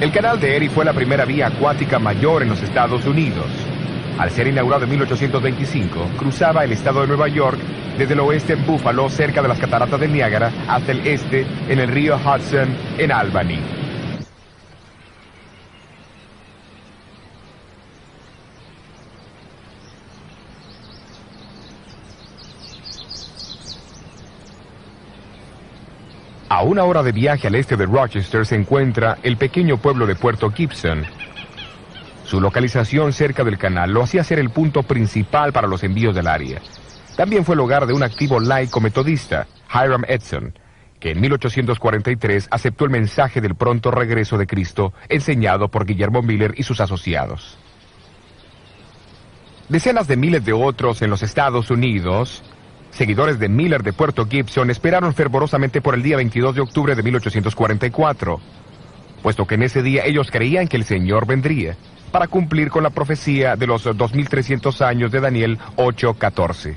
El canal de Erie fue la primera vía acuática mayor en los Estados Unidos. Al ser inaugurado en 1825, cruzaba el estado de Nueva York desde el oeste en Buffalo, cerca de las cataratas de Niágara, hasta el este en el río Hudson en Albany. A una hora de viaje al este de Rochester se encuentra el pequeño pueblo de Puerto Gibson. Su localización cerca del canal lo hacía ser el punto principal para los envíos del área. También fue el hogar de un activo laico metodista, Hiram Edson, que en 1843 aceptó el mensaje del pronto regreso de Cristo enseñado por Guillermo Miller y sus asociados. Decenas de miles de otros en los Estados Unidos, seguidores de Miller de Puerto Gibson, esperaron fervorosamente por el día 22 de octubre de 1844, puesto que en ese día ellos creían que el Señor vendría, para cumplir con la profecía de los 2300 años de Daniel 8:14.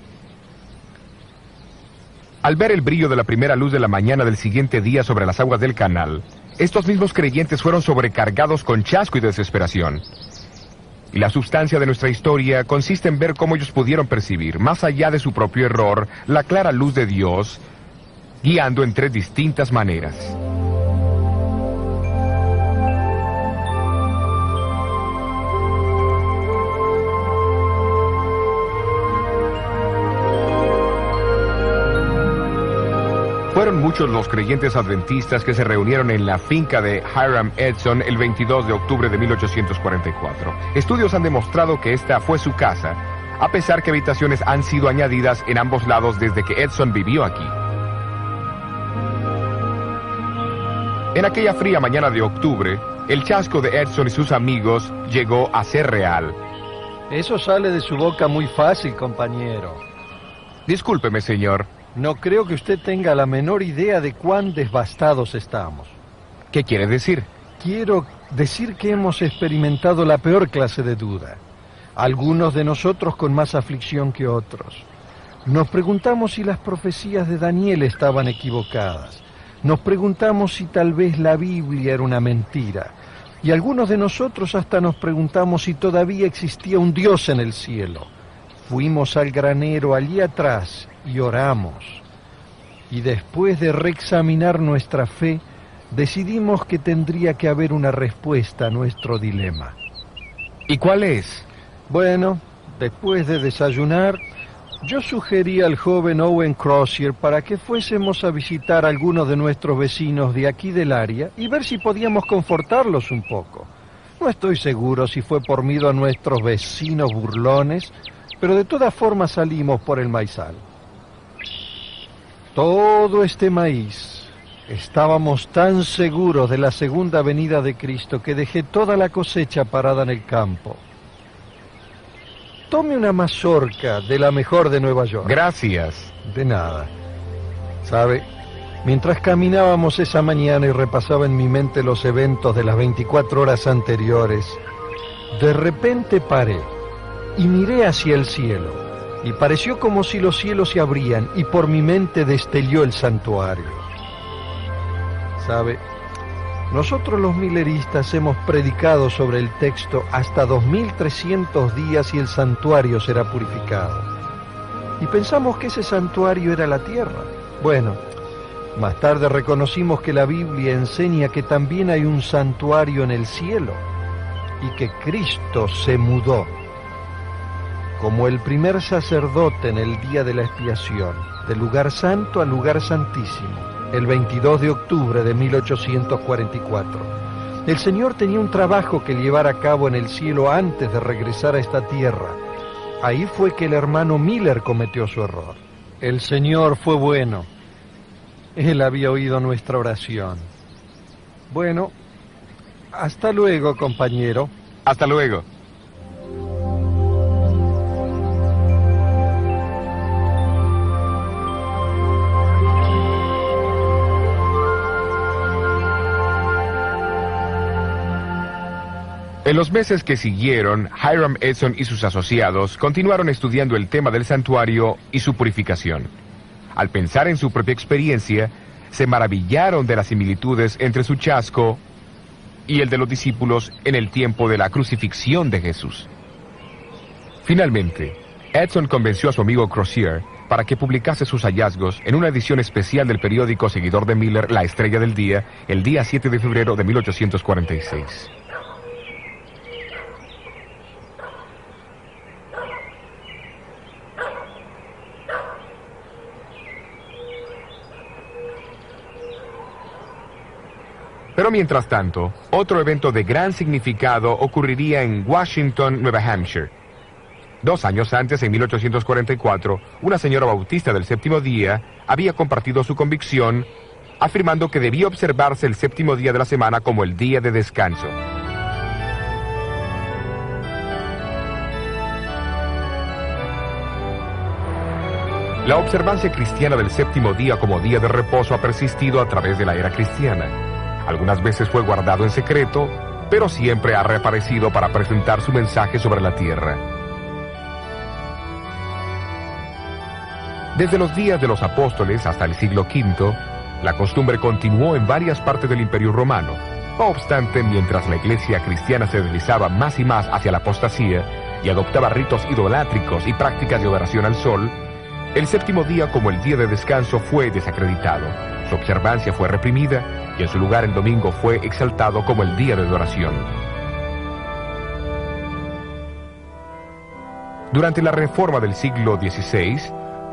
Al ver el brillo de la primera luz de la mañana del siguiente día sobre las aguas del canal, estos mismos creyentes fueron sobrecargados con chasco y desesperación. Y la sustancia de nuestra historia consiste en ver cómo ellos pudieron percibir, más allá de su propio error, la clara luz de Dios, guiando en tres distintas maneras. Fueron muchos los creyentes adventistas que se reunieron en la finca de Hiram Edson el 22 de octubre de 1844. Estudios han demostrado que esta fue su casa, a pesar que habitaciones han sido añadidas en ambos lados desde que Edson vivió aquí. En aquella fría mañana de octubre, el chasco de Edson y sus amigos llegó a ser real. Eso sale de su boca muy fácil, compañero. Discúlpeme, señor. No creo que usted tenga la menor idea de cuán devastados estamos. ¿Qué quiere decir? Quiero decir que hemos experimentado la peor clase de duda. Algunos de nosotros con más aflicción que otros. Nos preguntamos si las profecías de Daniel estaban equivocadas. Nos preguntamos si tal vez la Biblia era una mentira. Y algunos de nosotros hasta nos preguntamos si todavía existía un Dios en el cielo. Fuimos al granero allí atrás y oramos. Y después de reexaminar nuestra fe, decidimos que tendría que haber una respuesta a nuestro dilema. ¿Y cuál es? Bueno, después de desayunar, yo sugerí al joven Owen Crozier para que fuésemos a visitar a algunos de nuestros vecinos de aquí del área y ver si podíamos confortarlos un poco. No estoy seguro si fue por miedo a nuestros vecinos burlones, pero de todas formas salimos por el maizal. Todo este maíz. Estábamos tan seguros de la segunda venida de Cristo que dejé toda la cosecha parada en el campo. Tome una mazorca de la mejor de Nueva York. Gracias. De nada. ¿Sabe? Mientras caminábamos esa mañana y repasaba en mi mente los eventos de las 24 horas anteriores, de repente paré y miré hacia el cielo. Y pareció como si los cielos se abrían y por mi mente destelló el santuario. ¿Sabe? Nosotros los milleristas hemos predicado sobre el texto hasta 2300 días y el santuario será purificado. Y pensamos que ese santuario era la tierra. Bueno, más tarde reconocimos que la Biblia enseña que también hay un santuario en el cielo y que Cristo se mudó como el primer sacerdote en el día de la expiación, del lugar santo al lugar santísimo, el 22 de octubre de 1844. El Señor tenía un trabajo que llevar a cabo en el cielo antes de regresar a esta tierra. Ahí fue que el hermano Miller cometió su error. El Señor fue bueno. Él había oído nuestra oración. Bueno, hasta luego, compañero. Hasta luego. En los meses que siguieron, Hiram Edson y sus asociados continuaron estudiando el tema del santuario y su purificación. Al pensar en su propia experiencia, se maravillaron de las similitudes entre su chasco y el de los discípulos en el tiempo de la crucifixión de Jesús. Finalmente, Edson convenció a su amigo Crozier para que publicase sus hallazgos en una edición especial del periódico seguidor de Miller, La Estrella del Día, el día 7 de febrero de 1846. Pero mientras tanto, otro evento de gran significado ocurriría en Washington, Nueva Hampshire. 2 años antes, en 1844, una señora bautista del séptimo día había compartido su convicción, afirmando que debía observarse el séptimo día de la semana como el día de descanso. La observancia cristiana del séptimo día como día de reposo ha persistido a través de la era cristiana. Algunas veces fue guardado en secreto, pero siempre ha reaparecido para presentar su mensaje sobre la tierra. Desde los días de los apóstoles hasta el siglo V, la costumbre continuó en varias partes del Imperio Romano. No obstante, mientras la iglesia cristiana se deslizaba más y más hacia la apostasía y adoptaba ritos idolátricos y prácticas de adoración al sol, el séptimo día como el día de descanso fue desacreditado. Su observancia fue reprimida y en su lugar el domingo fue exaltado como el día de adoración. Durante la Reforma del siglo XVI,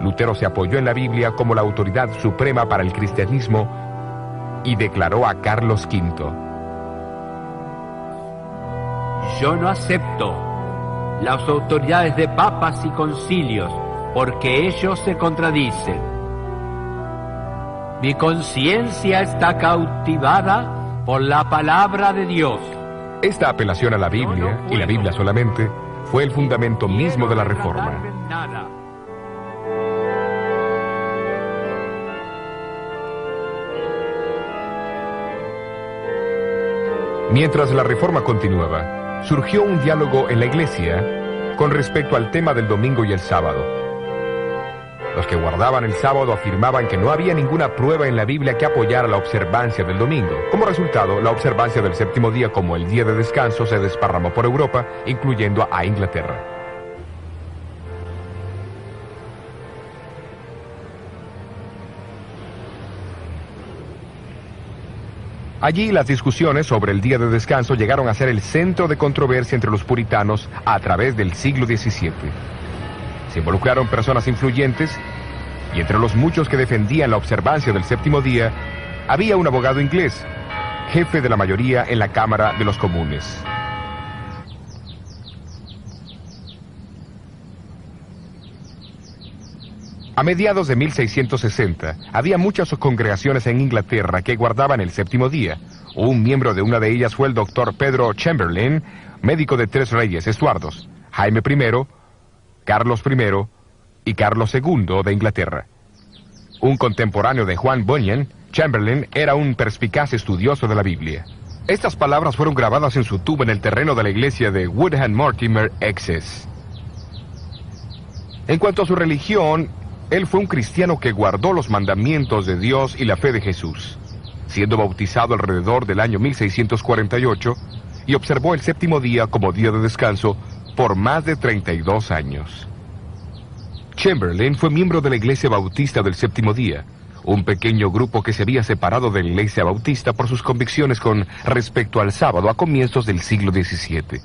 Lutero se apoyó en la Biblia como la autoridad suprema para el cristianismo y declaró a Carlos V: yo no acepto las autoridades de papas y concilios, porque ellos se contradicen. Mi conciencia está cautivada por la palabra de Dios. Esta apelación a la Biblia, y la Biblia solamente, fue el fundamento mismo de la Reforma. Mientras la Reforma continuaba, surgió un diálogo en la Iglesia con respecto al tema del domingo y el sábado. Los que guardaban el sábado afirmaban que no había ninguna prueba en la Biblia que apoyara la observancia del domingo. Como resultado, la observancia del séptimo día como el día de descanso se desparramó por Europa, incluyendo a Inglaterra. Allí las discusiones sobre el día de descanso llegaron a ser el centro de controversia entre los puritanos a través del siglo XVII. Se involucraron personas influyentes y entre los muchos que defendían la observancia del séptimo día había un abogado inglés, jefe de la mayoría en la Cámara de los Comunes. A mediados de 1660, había muchas congregaciones en Inglaterra que guardaban el séptimo día. Un miembro de una de ellas fue el doctor Pedro Chamberlain, médico de 3 reyes Estuardos, Jaime I, Carlos I y Carlos II de Inglaterra. Un contemporáneo de Juan Bunyan, Chamberlain era un perspicaz estudioso de la Biblia. Estas palabras fueron grabadas en su tumba en el terreno de la iglesia de Woodham Mortimer, Essex. En cuanto a su religión, él fue un cristiano que guardó los mandamientos de Dios y la fe de Jesús, siendo bautizado alrededor del año 1648 y observó el séptimo día como día de descanso por más de 32 años. Chamberlain fue miembro de la Iglesia Bautista del Séptimo Día, un pequeño grupo que se había separado de la Iglesia Bautista por sus convicciones con respecto al sábado a comienzos del siglo XVII.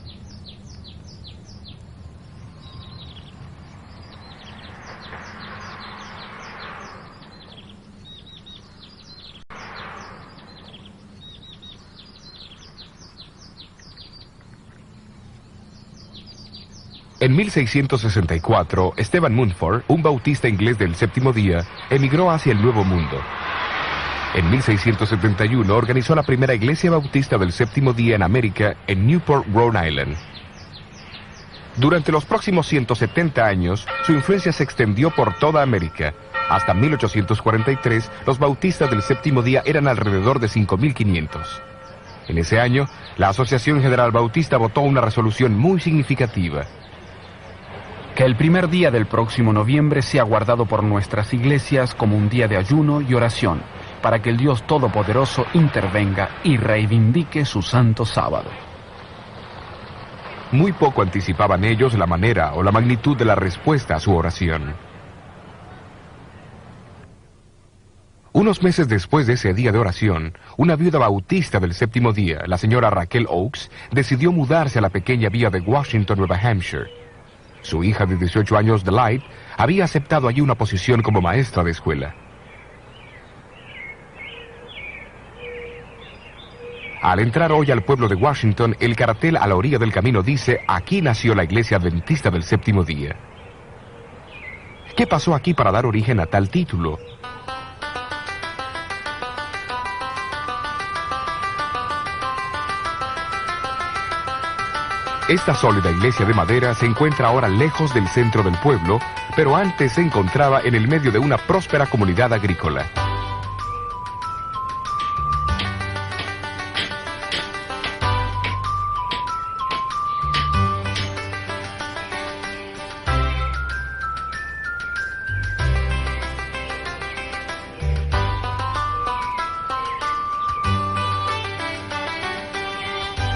En 1664, Stephen Mumford, un bautista inglés del séptimo día, emigró hacia el Nuevo Mundo. En 1671 organizó la primera iglesia bautista del séptimo día en América, en Newport, Rhode Island. Durante los próximos 170 años, su influencia se extendió por toda América. Hasta 1843, los bautistas del séptimo día eran alrededor de 5.500. En ese año, la Asociación General Bautista votó una resolución muy significativa: que el primer día del próximo noviembre sea guardado por nuestras iglesias como un día de ayuno y oración, para que el Dios Todopoderoso intervenga y reivindique su santo sábado. Muy poco anticipaban ellos la manera o la magnitud de la respuesta a su oración. Unos meses después de ese día de oración, una viuda bautista del séptimo día, la señora Raquel Oakes, decidió mudarse a la pequeña villa de Washington, Nueva Hampshire. Su hija de 18 años, Delight, había aceptado allí una posición como maestra de escuela. Al entrar hoy al pueblo de Washington, el cartel a la orilla del camino dice: aquí nació la iglesia adventista del séptimo día. ¿Qué pasó aquí para dar origen a tal título? Esta sólida iglesia de madera se encuentra ahora lejos del centro del pueblo, pero antes se encontraba en el medio de una próspera comunidad agrícola.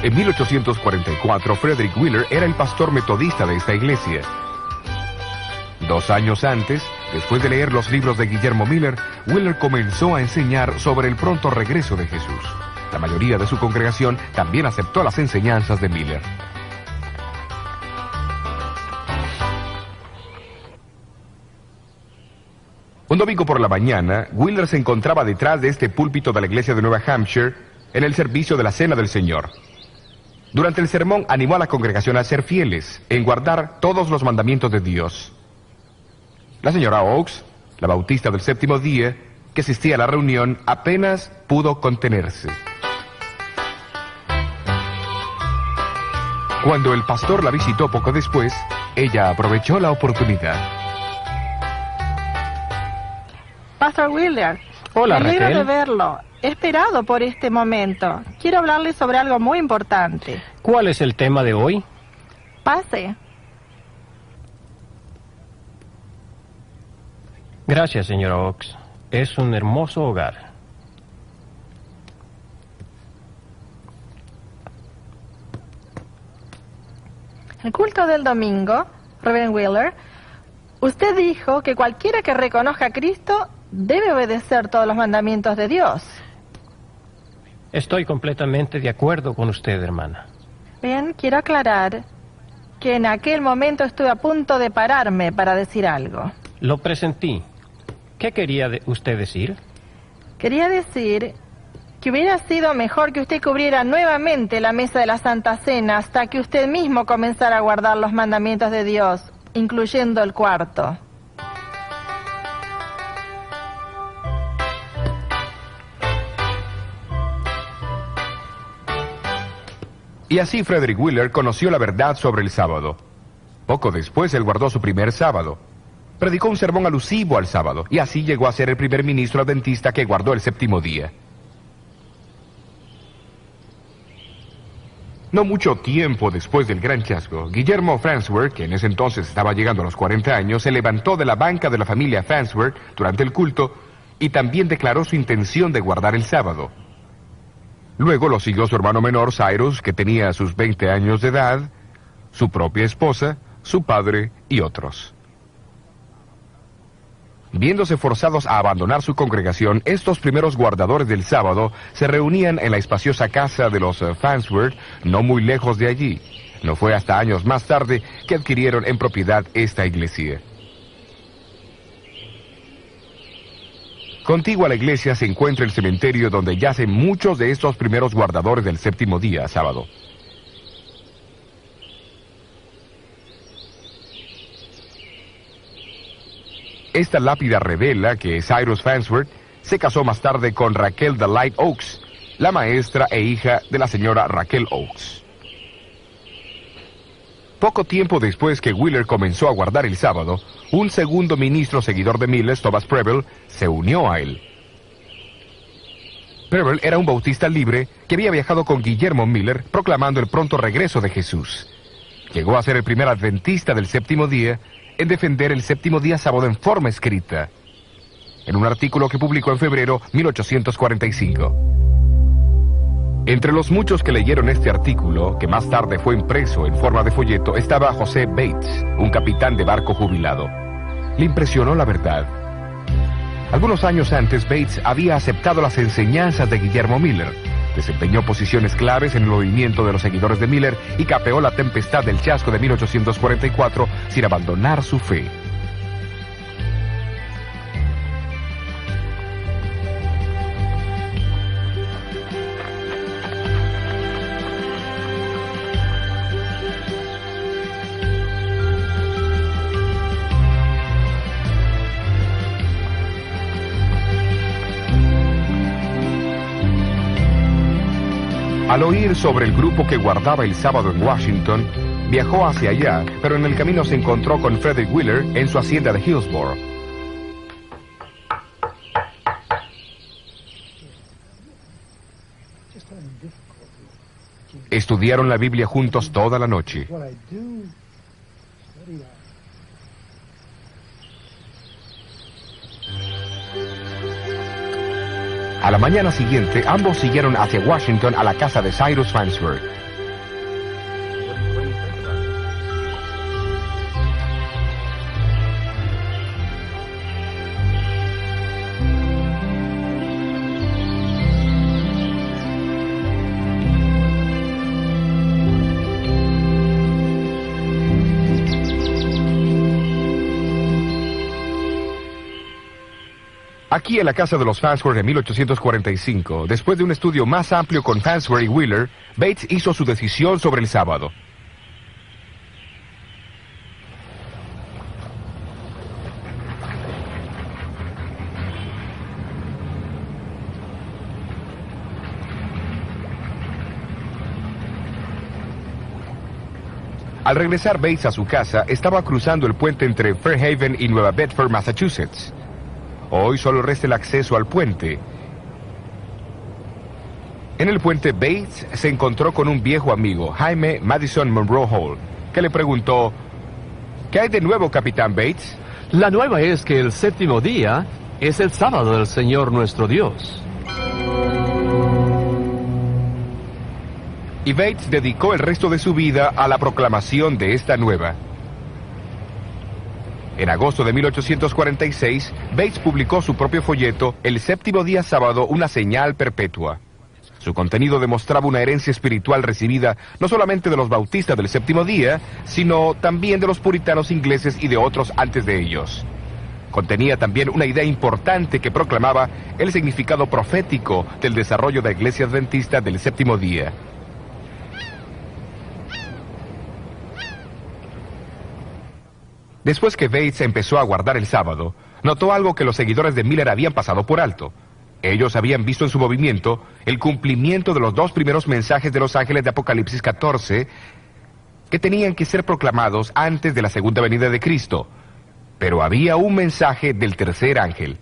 En 1844, Frederick Wheeler era el pastor metodista de esta iglesia. 2 años antes, después de leer los libros de Guillermo Miller, Wheeler comenzó a enseñar sobre el pronto regreso de Jesús. La mayoría de su congregación también aceptó las enseñanzas de Miller. Un domingo por la mañana, Wheeler se encontraba detrás de este púlpito de la iglesia de Nueva Hampshire en el servicio de la Cena del Señor. Durante el sermón animó a la congregación a ser fieles, en guardar todos los mandamientos de Dios. La señora Oakes, la bautista del séptimo día, que asistía a la reunión, apenas pudo contenerse. Cuando el pastor la visitó poco después, ella aprovechó la oportunidad. Pastor Wheeler, Hola, me alegro Raquel. de verlo. He esperado por este momento. Quiero hablarle sobre algo muy importante. ¿Cuál es el tema de hoy? Pase. Gracias, señora Oakes. Es un hermoso hogar. El culto del domingo, Reverend Wheeler, usted dijo que cualquiera que reconozca a Cristo debe obedecer todos los mandamientos de Dios. Estoy completamente de acuerdo con usted, hermana. Bien, quiero aclarar que en aquel momento estuve a punto de pararme para decir algo. Lo presentí. ¿Qué quería usted decir? Quería decir que hubiera sido mejor que usted cubriera nuevamente la mesa de la Santa Cena hasta que usted mismo comenzara a guardar los mandamientos de Dios, incluyendo el cuarto. Y así Frederick Wheeler conoció la verdad sobre el sábado. Poco después él guardó su primer sábado. Predicó un sermón alusivo al sábado, y así llegó a ser el primer ministro adventista que guardó el séptimo día. No mucho tiempo después del gran chasco, Guillermo Farnsworth, que en ese entonces estaba llegando a los 40 años, se levantó de la banca de la familia Farnsworth durante el culto y también declaró su intención de guardar el sábado. Luego lo siguió su hermano menor, Cyrus, que tenía sus 20 años de edad, su propia esposa, su padre y otros. Viéndose forzados a abandonar su congregación, estos primeros guardadores del sábado se reunían en la espaciosa casa de los Farnsworth, no muy lejos de allí. No fue hasta años más tarde que adquirieron en propiedad esta iglesia. Contiguo a la iglesia se encuentra el cementerio donde yacen muchos de estos primeros guardadores del séptimo día, sábado. Esta lápida revela que Cyrus Farnsworth se casó más tarde con Raquel Delight Oakes, la maestra e hija de la señora Raquel Oakes. Poco tiempo después que Wheeler comenzó a guardar el sábado, un segundo ministro seguidor de Miller, Thomas Preble, se unió a él. Preble era un bautista libre que había viajado con Guillermo Miller proclamando el pronto regreso de Jesús. Llegó a ser el primer adventista del séptimo día en defender el séptimo día sábado en forma escrita. en un artículo que publicó en febrero 1845. Entre los muchos que leyeron este artículo, que más tarde fue impreso en forma de folleto, estaba José Bates, un capitán de barco jubilado. Le impresionó la verdad. Algunos años antes, Bates había aceptado las enseñanzas de Guillermo Miller, desempeñó posiciones claves en el movimiento de los seguidores de Miller y capeó la tempestad del chasco de 1844 sin abandonar su fe. Al oír sobre el grupo que guardaba el sábado en Washington, viajó hacia allá, pero en el camino se encontró con Frederick Wheeler en su hacienda de Hillsborough. Estudiaron la Biblia juntos toda la noche. A la mañana siguiente, ambos siguieron hacia Washington a la casa de Cyrus Farnsworth. Aquí en la casa de los Farnsworth en 1845, después de un estudio más amplio con Farnsworth y Wheeler, Bates hizo su decisión sobre el sábado. Al regresar Bates a su casa, estaba cruzando el puente entre Fairhaven y Nueva Bedford, Massachusetts. Hoy solo resta el acceso al puente. En el puente, Bates se encontró con un viejo amigo, Jaime Madison Monroe Hall, que le preguntó: ¿qué hay de nuevo, Capitán Bates? La nueva es que el séptimo día es el sábado del Señor nuestro Dios. Y Bates dedicó el resto de su vida a la proclamación de esta nueva. En agosto de 1846, Bates publicó su propio folleto, El séptimo día sábado, una señal perpetua. Su contenido demostraba una herencia espiritual recibida no solamente de los bautistas del séptimo día, sino también de los puritanos ingleses y de otros antes de ellos. Contenía también una idea importante que proclamaba el significado profético del desarrollo de la Iglesia Adventista del séptimo día. Después que Bates empezó a guardar el sábado, notó algo que los seguidores de Miller habían pasado por alto. Ellos habían visto en su movimiento el cumplimiento de los dos primeros mensajes de los ángeles de Apocalipsis 14, que tenían que ser proclamados antes de la segunda venida de Cristo. Pero había un mensaje del tercer ángel.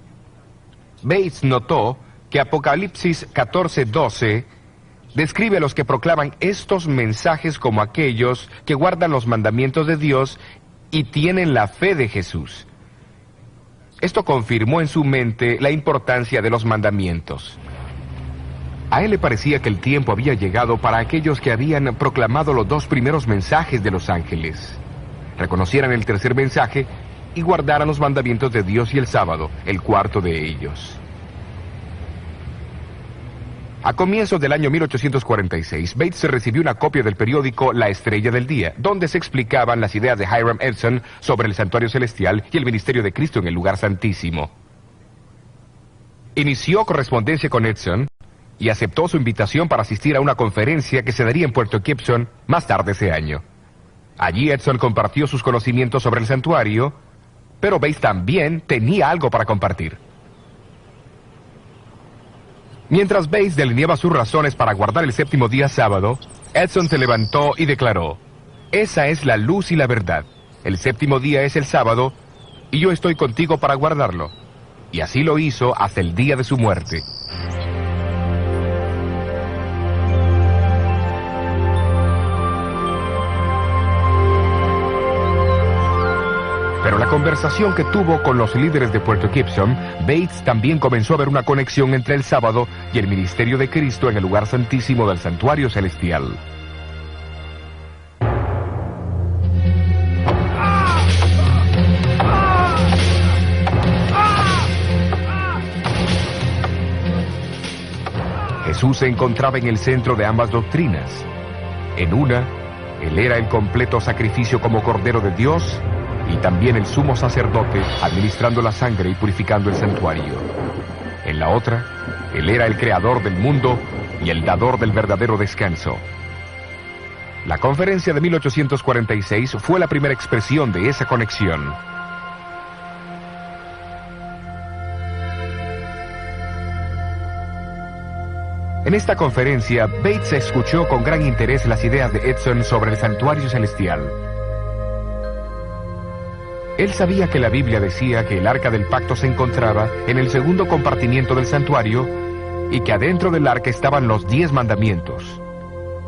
Bates notó que Apocalipsis 14:12 describe a los que proclaman estos mensajes como aquellos que guardan los mandamientos de Dios y tienen la fe de Jesús. Esto confirmó en su mente la importancia de los mandamientos. A él le parecía que el tiempo había llegado para aquellos que habían proclamado los dos primeros mensajes de los ángeles. Reconocieran el tercer mensaje y guardaran los mandamientos de Dios y el sábado, el cuarto de ellos. A comienzos del año 1846, Bates recibió una copia del periódico La Estrella del Día, donde se explicaban las ideas de Hiram Edson sobre el santuario celestial y el ministerio de Cristo en el lugar santísimo. Inició correspondencia con Edson y aceptó su invitación para asistir a una conferencia que se daría en Puerto Gibson más tarde ese año. Allí Edson compartió sus conocimientos sobre el santuario, pero Bates también tenía algo para compartir. Mientras Bates delineaba sus razones para guardar el séptimo día sábado, Edson se levantó y declaró: esa es la luz y la verdad. El séptimo día es el sábado, y yo estoy contigo para guardarlo. Y así lo hizo hasta el día de su muerte. Pero la conversación que tuvo con los líderes de Puerto Gibson, Bates también comenzó a ver una conexión entre el sábado y el ministerio de Cristo en el lugar santísimo del santuario celestial. Jesús se encontraba en el centro de ambas doctrinas. En una, Él era el completo sacrificio como Cordero de Dios y también el sumo sacerdote administrando la sangre y purificando el santuario. En la otra, Él era el creador del mundo y el dador del verdadero descanso. La conferencia de 1846 fue la primera expresión de esa conexión. En esta conferencia, Bates escuchó con gran interés las ideas de Edson sobre el santuario celestial. Él sabía que la Biblia decía que el arca del pacto se encontraba en el segundo compartimiento del santuario y que adentro del arca estaban los 10 mandamientos.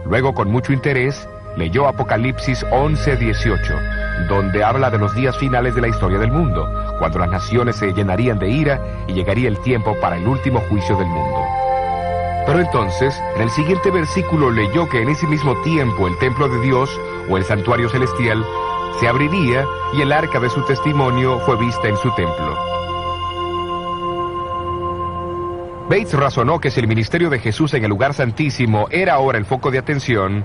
Luego, con mucho interés, leyó Apocalipsis 11:18, donde habla de los días finales de la historia del mundo, cuando las naciones se llenarían de ira y llegaría el tiempo para el último juicio del mundo. Pero entonces, en el siguiente versículo leyó que en ese mismo tiempo el templo de Dios, o el santuario celestial, se abriría y el arca de su testimonio fue vista en su templo. Bates razonó que si el ministerio de Jesús en el lugar santísimo era ahora el foco de atención,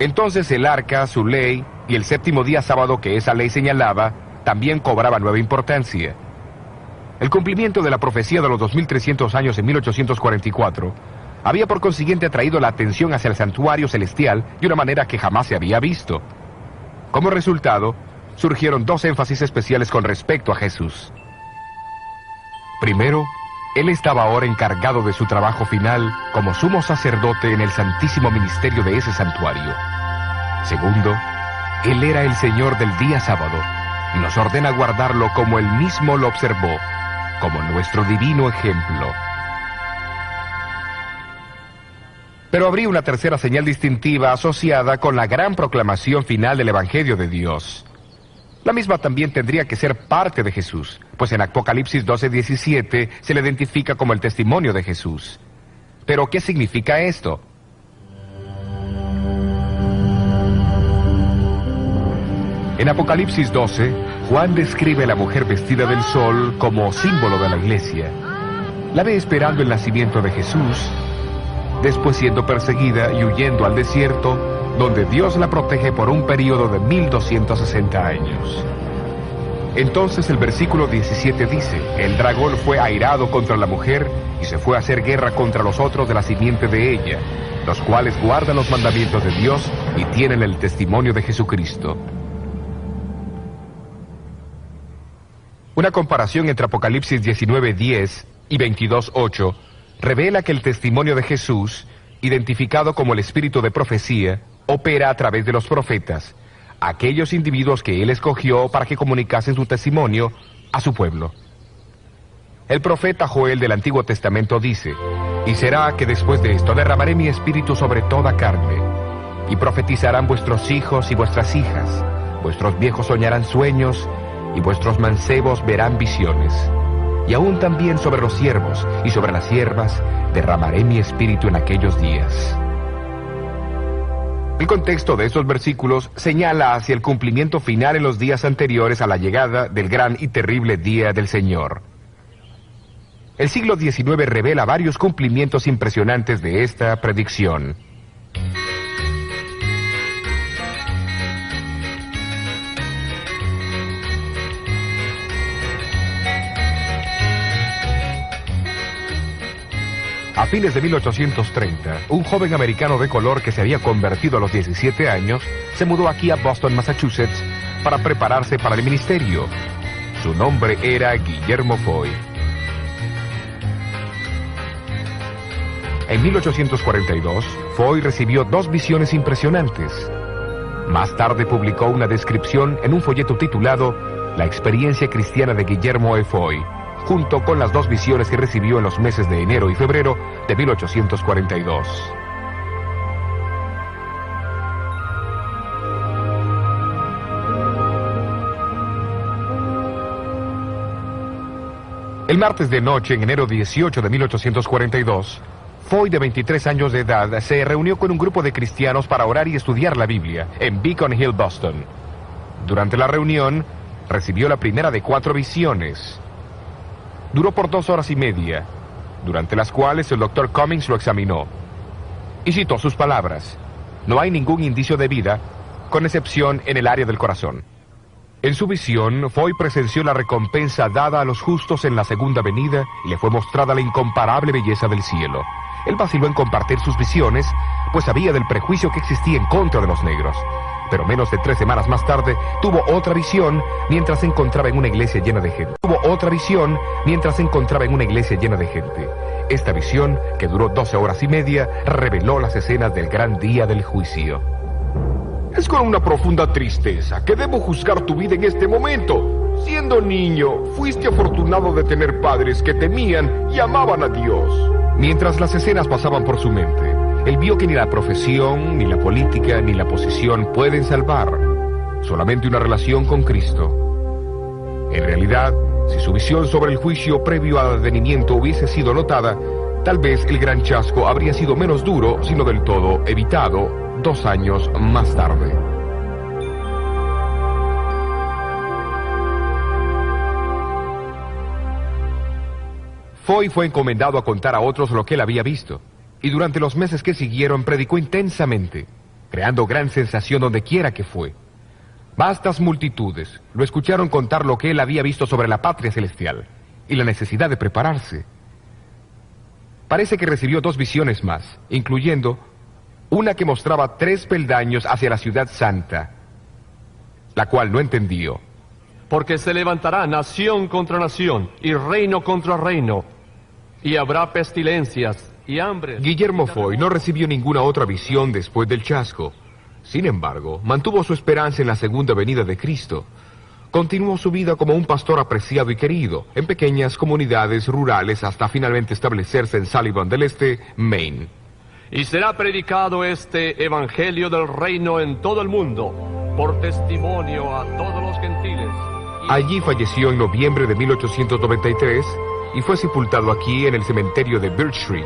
entonces el arca, su ley y el séptimo día sábado que esa ley señalaba, también cobraba nueva importancia. El cumplimiento de la profecía de los 2300 años en 1844 había por consiguiente atraído la atención hacia el santuario celestial de una manera que jamás se había visto. Como resultado, surgieron 2 énfasis especiales con respecto a Jesús. Primero, Él estaba ahora encargado de su trabajo final como sumo sacerdote en el santísimo ministerio de ese santuario. Segundo, Él era el Señor del día sábado y nos ordena guardarlo como Él mismo lo observó, como nuestro divino ejemplo. Pero habría una tercera señal distintiva asociada con la gran proclamación final del Evangelio de Dios. La misma también tendría que ser parte de Jesús, pues en Apocalipsis 12:17 se le identifica como el testimonio de Jesús. ¿Pero qué significa esto? En Apocalipsis 12, Juan describe a la mujer vestida del sol como símbolo de la iglesia. La ve esperando el nacimiento de Jesús, después siendo perseguida y huyendo al desierto, donde Dios la protege por un período de 1260 años. Entonces el versículo 17 dice, el dragón fue airado contra la mujer y se fue a hacer guerra contra los otros de la simiente de ella, los cuales guardan los mandamientos de Dios y tienen el testimonio de Jesucristo. Una comparación entre Apocalipsis 19:10 y 22:8 revela que el testimonio de Jesús, identificado como el espíritu de profecía, opera a través de los profetas, aquellos individuos que Él escogió para que comunicasen su testimonio a su pueblo. El profeta Joel del Antiguo Testamento dice, y será que después de esto derramaré mi espíritu sobre toda carne, y profetizarán vuestros hijos y vuestras hijas, vuestros viejos soñarán sueños, y vuestros mancebos verán visiones. Y aún también sobre los siervos y sobre las siervas derramaré mi espíritu en aquellos días. El contexto de estos versículos señala hacia el cumplimiento final en los días anteriores a la llegada del gran y terrible día del Señor. El siglo XIX revela varios cumplimientos impresionantes de esta predicción. A fines de 1830, un joven americano de color que se había convertido a los 17 años se mudó aquí a Boston, Massachusetts, para prepararse para el ministerio. Su nombre era Guillermo Foy. En 1842, Foy recibió 2 visiones impresionantes. Más tarde publicó una descripción en un folleto titulado La experiencia cristiana de Guillermo E. Foy, junto con las 2 visiones que recibió en los meses de enero y febrero de 1842. El martes de noche, en enero 18 de 1842, Foy, de 23 años de edad, se reunió con un grupo de cristianos para orar y estudiar la Biblia en Beacon Hill, Boston. Durante la reunión, recibió la primera de 4 visiones. Duró por 2 horas y media, durante las cuales el Dr. Cummings lo examinó. Y citó sus palabras: no hay ningún indicio de vida, con excepción en el área del corazón. En su visión, Foy presenció la recompensa dada a los justos en la segunda venida y le fue mostrada la incomparable belleza del cielo. Él vaciló en compartir sus visiones, pues sabía del prejuicio que existía en contra de los negros. Pero menos de 3 semanas más tarde, tuvo otra visión mientras se encontraba en una iglesia llena de gente. Esta visión, que duró 12 horas y media, reveló las escenas del gran día del juicio. Es con una profunda tristeza que debo juzgar tu vida en este momento. Siendo niño, fuiste afortunado de tener padres que temían y amaban a Dios. Mientras las escenas pasaban por su mente, él vio que ni la profesión, ni la política, ni la posición pueden salvar. Solamente una relación con Cristo. En realidad, si su visión sobre el juicio previo al advenimiento hubiese sido notada, tal vez el gran chasco habría sido menos duro, sino del todo evitado, 2 años más tarde. Foy fue encomendado a contar a otros lo que él había visto, y durante los meses que siguieron predicó intensamente, creando gran sensación donde quiera que fue. Vastas multitudes lo escucharon contar lo que él había visto sobre la patria celestial y la necesidad de prepararse. Parece que recibió 2 visiones más, incluyendo una que mostraba 3 peldaños hacia la ciudad santa, la cual no entendió. Porque se levantará nación contra nación y reino contra reino, y habrá pestilencias y hambre. Guillermo Foy no recibió ninguna otra visión después del chasco. Sin embargo, mantuvo su esperanza en la segunda venida de Cristo. Continuó su vida como un pastor apreciado y querido, en pequeñas comunidades rurales hasta finalmente establecerse en Sullivan del Este, Maine. Y será predicado este evangelio del reino en todo el mundo, por testimonio a todos los gentiles. Allí falleció en noviembre de 1893 y fue sepultado aquí en el cementerio de Birch Tree.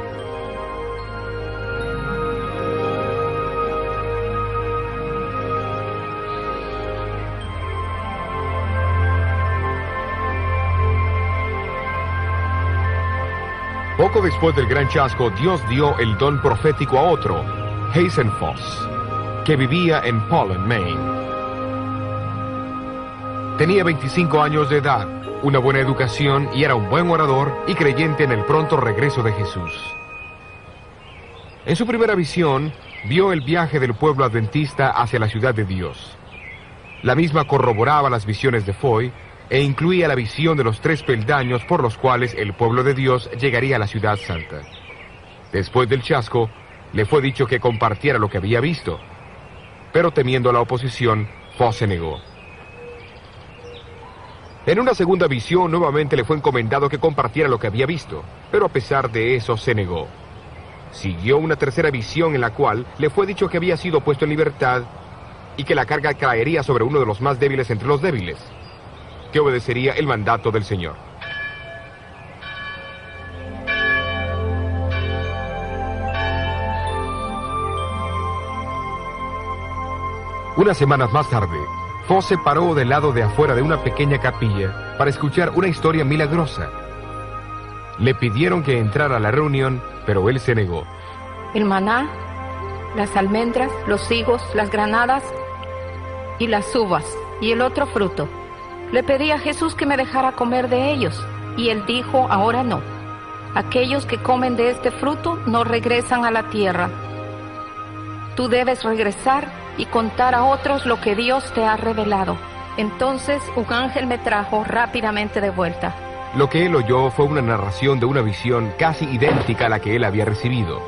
Poco después del gran chasco, Dios dio el don profético a otro, Hazen Foss, que vivía en Pollen, Maine. Tenía 25 años de edad, una buena educación y era un buen orador y creyente en el pronto regreso de Jesús. En su primera visión, vio el viaje del pueblo adventista hacia la ciudad de Dios. La misma corroboraba las visiones de Foy e incluía la visión de los 3 peldaños por los cuales el pueblo de Dios llegaría a la ciudad santa. Después del chasco, le fue dicho que compartiera lo que había visto, pero temiendo la oposición, Foss se negó. En una segunda visión, nuevamente le fue encomendado que compartiera lo que había visto, pero a pesar de eso se negó. Siguió una tercera visión en la cual le fue dicho que había sido puesto en libertad y que la carga caería sobre uno de los más débiles entre los débiles, que obedecería el mandato del Señor. Unas semanas más tarde, Foss se paró del lado de afuera de una pequeña capilla para escuchar una historia milagrosa. Le pidieron que entrara a la reunión, pero él se negó. El maná, las almendras, los higos, las granadas y las uvas y el otro fruto. Le pedí a Jesús que me dejara comer de ellos, y él dijo, ahora no. Aquellos que comen de este fruto no regresan a la tierra. Tú debes regresar y contar a otros lo que Dios te ha revelado. Entonces un ángel me trajo rápidamente de vuelta. Lo que él oyó fue una narración de una visión casi idéntica a la que él había recibido.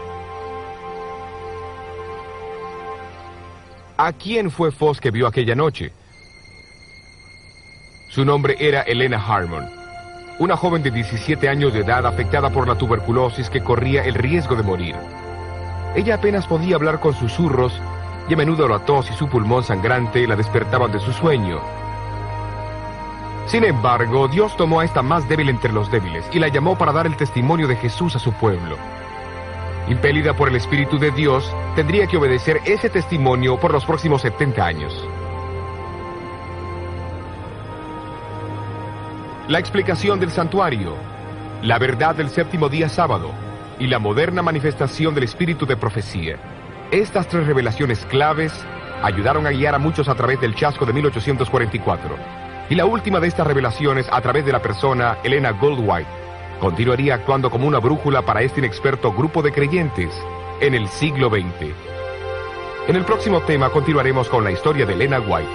¿A quién fue Foss que vio aquella noche? Su nombre era Elena Harmon, una joven de 17 años de edad afectada por la tuberculosis que corría el riesgo de morir. Ella apenas podía hablar con susurros y a menudo la tos y su pulmón sangrante la despertaban de su sueño. Sin embargo, Dios tomó a esta más débil entre los débiles y la llamó para dar el testimonio de Jesús a su pueblo. Impelida por el Espíritu de Dios, tendría que obedecer ese testimonio por los próximos 70 años. La explicación del santuario, la verdad del séptimo día sábado y la moderna manifestación del espíritu de profecía. Estas tres revelaciones claves ayudaron a guiar a muchos a través del chasco de 1844. Y la última de estas revelaciones, a través de la persona Elena Goldwhite, continuaría actuando como una brújula para este inexperto grupo de creyentes en el siglo XX. En el próximo tema continuaremos con la historia de Elena White.